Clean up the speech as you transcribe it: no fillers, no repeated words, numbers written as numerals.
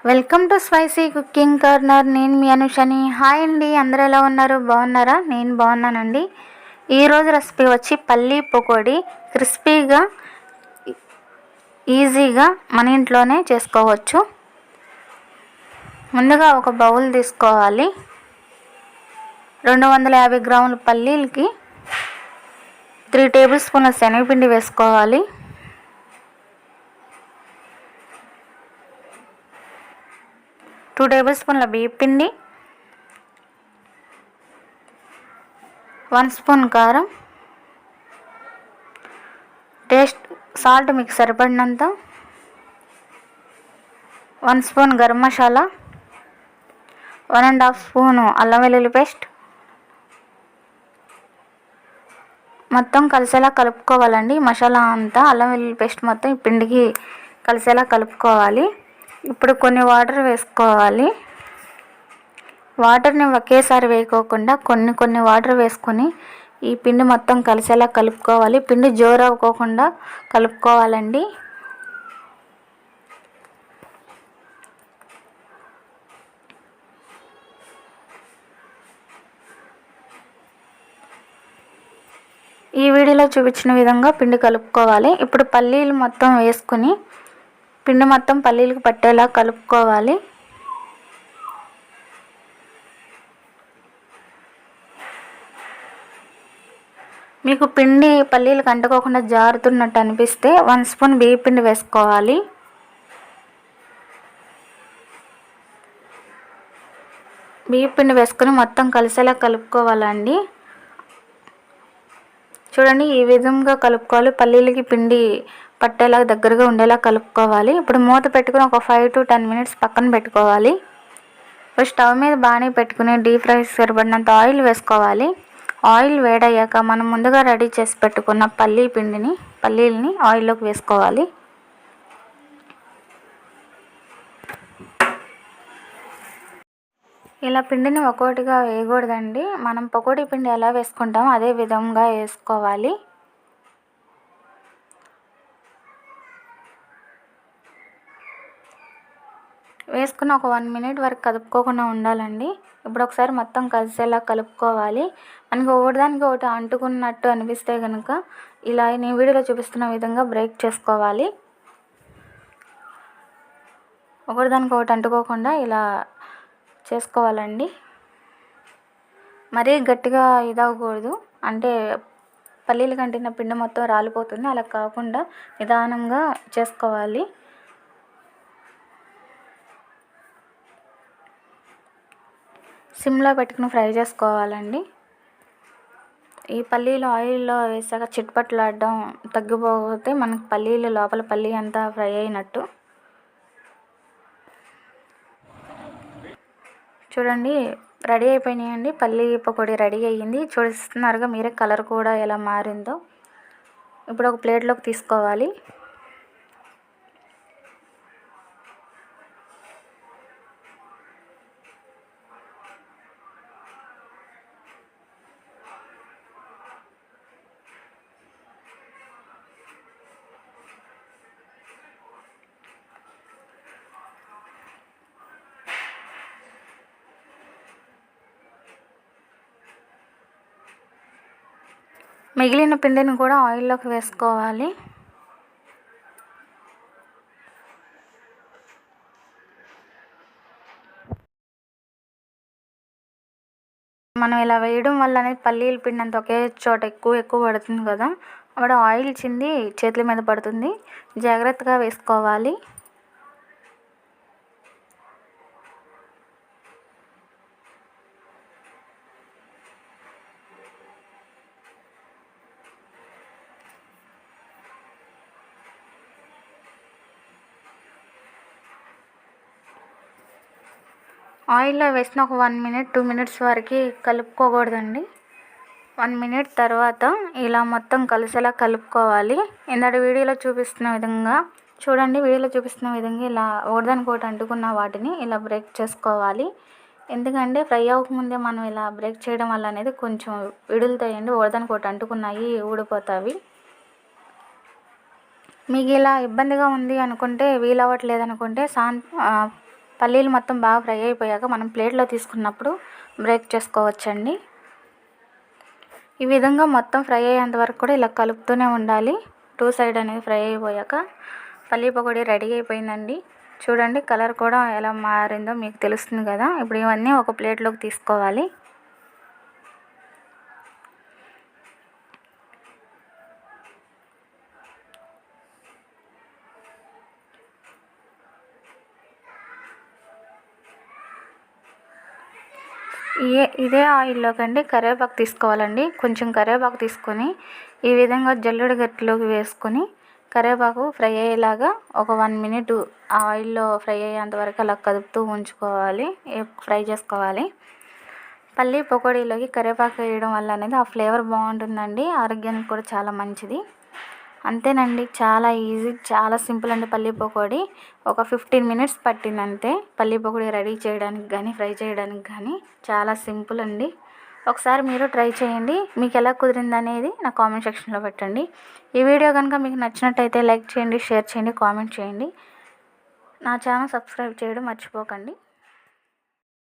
Welcome to spicy cooking corner. నేను మీ అనుషని. Hi అండి, అందరూ ఎలా ఉన్నారు? బాగున్నారా? నేను బాగున్నానండి. ఈరోజు రెసిపీ వచ్చి పల్లీ పకోడీ. క్రిస్పీగా ఈజీగా మన ఇంట్లోనే చేసుకోవచ్చు. ముందుగా ఒక బౌల్ తీసుకోవాలి. 250 గ్రాముల పల్లీలకి 3 టేబుల్ స్పూన్ల శనగపిండి వేసుకోవాలి. 2 టేబుల్ స్పూన్ల బియ్యపిండి, 1 స్పూన్ కారం, టేస్ట్ సాల్ట్ మీకు సరిపడినంత, 1 స్పూన్ గరం మసాలా, 1.5 స్పూను అల్లం వెల్లుల్లి పేస్ట్. మొత్తం కలిసేలా కలుపుకోవాలండి. మసాలా అంతా అల్లం వెల్లుల్లి పేస్ట్ మొత్తం ఈ పిండికి కలిసేలా కలుపుకోవాలి. ఇప్పుడు కొన్ని వాటర్ వేసుకోవాలి. వాటర్ని ఒకేసారి వేయకోకుండా కొన్ని వాటర్ వేసుకొని ఈ పిండి మొత్తం కలిసేలా కలుపుకోవాలి. పిండి జోరు అవ్వకోకుండా కలుపుకోవాలండి. ఈ వీడియోలో చూపించిన విధంగా పిండి కలుపుకోవాలి. ఇప్పుడు పల్లీలు మొత్తం వేసుకుని పిండి మొత్తం పల్లీలకు పట్టేలా కలుపుకోవాలి. మీకు పిండి పల్లీలకు అంటుకోకుండా జారుతున్నట్టు అనిపిస్తే 1 స్పూన్ బియ్య పిండి వేసుకోవాలి. బియ్య పిండి వేసుకొని మొత్తం కలిసేలా కలుపుకోవాలండి. చూడండి, ఈ విధంగా కలుపుకోవాలి. పల్లీలకి పిండి పట్టేలా దగ్గరగా ఉండేలా కలుపుకోవాలి. ఇప్పుడు మూత పెట్టుకుని ఒక 5 to 10 మినిట్స్ పక్కన పెట్టుకోవాలి. ఇప్పుడు స్టవ్ మీద బాగానే పెట్టుకుని డీప్ ఫ్రై సరిపడినంత ఆయిల్ వేసుకోవాలి. ఆయిల్ వేడయ్యాక మనం ముందుగా రెడీ చేసి పెట్టుకున్న పల్లీలని ఆయిల్లోకి వేసుకోవాలి. ఇలా పిండిని ఒక్కొక్కటిగా వేయకూడదండి. మనం పకోడీ పిండి ఎలా వేసుకుంటామో అదే విధంగా వేసుకోవాలి. వేసుకుని ఒక 1 మినిట్ వరకు కలుపుకోకుండా ఉండాలండి. ఇప్పుడు ఒకసారి మొత్తం కలిసేలా కలుపుకోవాలి. మనకి ఒకటిదానికి ఒకటి అంటుకున్నట్టు అనిపిస్తే కనుక ఇలా నేను వీడియోలో చూపిస్తున్న విధంగా బ్రేక్ చేసుకోవాలి. ఒకటిదానికి ఒకటి అంటుకోకుండా ఇలా చేసుకోవాలండి. మరీ గట్టిగా ఇదవ్వకూడదు, అంటే పల్లీల కంటిన పిండి మొత్తం రాలిపోతుంది. అలా కాకుండా నిదానంగా చేసుకోవాలి. సిమ్లో పెట్టుకుని ఫ్రై చేసుకోవాలండి. ఈ పల్లీలు ఆయిల్లో వేసాక చిట్పట్లాడడం తగ్గిపోతే మనకు పల్లీలు లోపల పల్లీ అంతా ఫ్రై అయినట్టు. చూడండి, రెడీ అయిపోయినాయండి. పల్లీ పకోడీ రెడీ అయ్యింది. చూస్తున్నారుగా మీరే కలర్ కూడా ఎలా మారిందో. ఇప్పుడు ఒక ప్లేట్లోకి తీసుకోవాలి. మిగిలిన పిండిని కూడా ఆయిల్లోకి వేసుకోవాలి. మనం ఇలా వేయడం వల్ల అనేది పల్లీల పిండి అంతా ఒకే చోట ఎక్కువ పడుతుంది కదా, అప్పుడు ఆయిల్ చింది చేతుల మీద పడుతుంది. జాగ్రత్తగా వేసుకోవాలి. ఆయిల్లో వేసిన ఒక 1 మినిట్ 2 మినిట్స్ వరకు కలుపుకోకూడదండి. 1 మినిట్ తర్వాత ఇలా మొత్తం కలిసేలా కలుపుకోవాలి. ఇందాక వీడియోలో చూపిస్తున్న విధంగా చూడండి. వీడియోలో చూపిస్తున్న విధంగా ఇలా ఒకదానికొకటి అంటుకున్న వాటిని ఇలా బ్రేక్ చేసుకోవాలి. ఎందుకంటే ఫ్రై అవ్వకముందే మనం ఇలా బ్రేక్ చేయడం వల్ల అనేది కొంచెం విడులుతాయండి. ఒకదానికొకటి అంటుకున్నాయి, ఊడిపోతాయి. మీకు ఇలా ఇబ్బందిగా ఉంది అనుకుంటే, వీలవ్వట్లేదు అనుకుంటే పల్లీలు మొత్తం బాగా ఫ్రై అయిపోయాక మనం ప్లేట్లో తీసుకున్నప్పుడు బ్రేక్ చేసుకోవచ్చండి. ఈ విధంగా మొత్తం ఫ్రై అయ్యేంత వరకు కూడా ఇలా కలుపుతూనే ఉండాలి. 2 సైడ్ అనేది ఫ్రై అయిపోయాక పల్లీ పకోడీ రెడీ అయిపోయిందండి. చూడండి కలర్ కూడా ఎలా మారిందో మీకు తెలుస్తుంది కదా. ఇప్పుడు ఇవన్నీ ఒక ప్లేట్లోకి తీసుకోవాలి. ఇదే ఆయిల్లోకండి కరివేపాకు తీసుకోవాలండి. కొంచెం కరివేపాకు తీసుకొని ఈ విధంగా జల్లెడ గట్టిలోకి వేసుకొని కరివేపాకు ఫ్రై అయ్యేలాగా ఒక 1 మినిట్ ఆయిల్లో ఫ్రై అయ్యేంత వరకు అలా కదుపుతూ ఉంచుకోవాలి, ఫ్రై చేసుకోవాలి. పల్లీ పకోడీలోకి కరివేపాకు వేయడం వల్ల అనేది ఆ ఫ్లేవర్ బాగుంటుందండి. ఆరోగ్యానికి కూడా చాలా మంచిది. అంతేనండి, చాలా ఈజీ, చాలా సింపుల్ అండి. పల్లీ పకోడీ ఒక 15 మినిట్స్ పట్టింది అంతే. పల్లీ పకోడీ రెడీ చేయడానికి కానీ ఫ్రై చేయడానికి కానీ చాలా సింపుల్ అండి. ఒకసారి మీరు ట్రై చేయండి. మీకు ఎలా కుదిరింది అనేది నా కామెంట్ సెక్షన్లో పెట్టండి. ఈ వీడియో కనుక మీకు నచ్చినట్టయితే లైక్ చేయండి, షేర్ చేయండి, కామెంట్ చేయండి. నా ఛానల్ సబ్స్క్రైబ్ చేయడం మర్చిపోకండి.